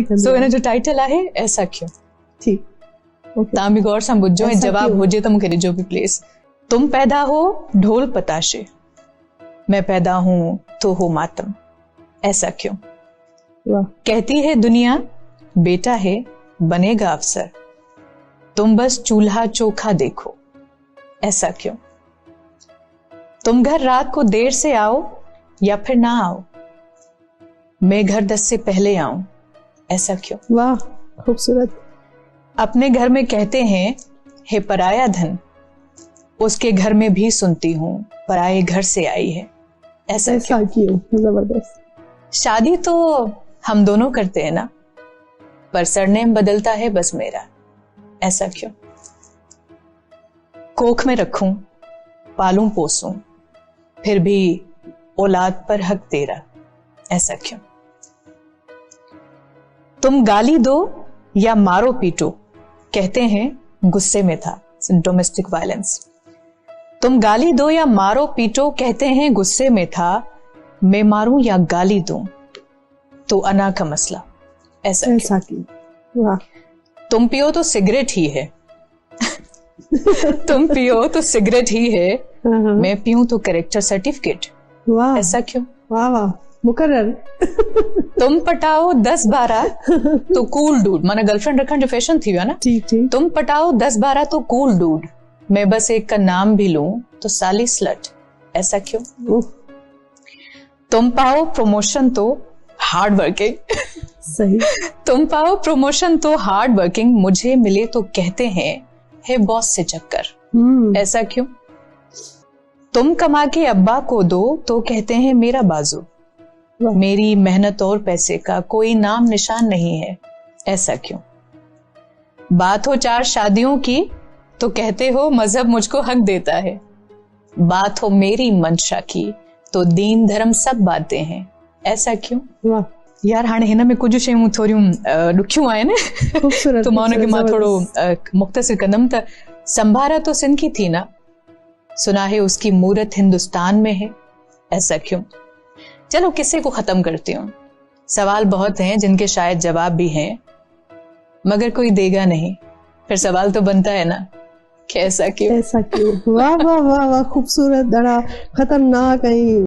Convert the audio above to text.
सो हिन जो टाइटल आहे ऐसा क्यों। ठीक, तव्हां बि गौर सां ॿुधजो ऐं जवाब हुजे त मूंखे ॾिजो बि प्लीज। तुम पैदा हो ढोल पताशे, मैं पैदा हूं तो हो मातम, ऐसा क्यों। वाह। कहती है दुनिया बेटा है बनेगा अफसर, तुम बस चूल्हा चोखा देखो, ऐसा क्यों। तुम घर रात को देर से आओ या फिर ना आओ, मैं घर 10 से पहले आऊं, ऐसा क्यों। वाह, खूबसूरत। अपने घर में कहते हैं हे पराया धन, उसके घर में भी सुनती हूं पराये घर से आई है, ऐसा क्यों। जबरदस्त। शादी तो हम दोनों करते हैं ना, पर सरनेम बदलता है बस मेरा, ऐसा क्यों। कोख में रखूं पालूं पोसूं, फिर भी औलाद पर हक तेरा, ऐसा क्यों। तुम गाली दो या मारो पीटो, कहते हैं गुस्से में था, डोमेस्टिक वायलेंस। तुम गाली दो या मारो पीटो, कहते हैं गुस्से में था, मैं मारूं या गाली दूं तो अना का मसला, ऐसा क्यों। वाह। तुम पियो तो सिगरेट ही है तुम पियो तो सिगरेट ही है, मैं पीऊं तो कैरेक्टर सर्टिफिकेट, वाह, ऐसा क्यों। वाह वाह, मुकर्रर। तुम पटाओ 10-12 तो कूल डूड, माना गर्लफ्रेंड रखने जो फैशन थी ना। ठीक ठीक। तुम पटाओ 10-12 तो कूल डूड, मैं बस एक का नाम भी लूं तो साली स्लट, ऐसा क्यों। तुम पाओ प्रमोशन तो हार्ड वर्किंग सही। तुम पाओ प्रमोशन तो हार्ड वर्किंग, मुझे मिले तो कहते हैं हे बॉस से चक्कर, ऐसा क्यों। तुम कमा के अब्बा को दो तो कहते हैं मेरा बाजू, मेरी मेहनत और पैसे का कोई नाम निशान नहीं है, ऐसा क्यों। बात हो 4 शादियों की तो कहते हो मजहब मुझको हक देता है, बात हो मेरी मंशा की तो दीन धर्म सब बातें हैं, ऐसा क्यों। वाह यार हाणे हिन में कुछ शयूं थोड़ियूं ॾुखियूं आहिनि तो मां हुनखे मां थोड़ो मुख़्तसिर कंदमि त संभारा तो सिंध की थी ना, सुना है उसकी मूरत हिंदुस्तान में है, ऐसा क्यों। चलो किस्से को खत्म करती हूँ, सवाल बहुत हैं जिनके शायद जवाब भी हैं, मगर कोई देगा नहीं, फिर सवाल तो बनता है ना कि ऐसा क्यों। ऐसा क्यों। वाह वाह वाह वाह, खूबसूरत, ॾाढा खतरनाक ऐं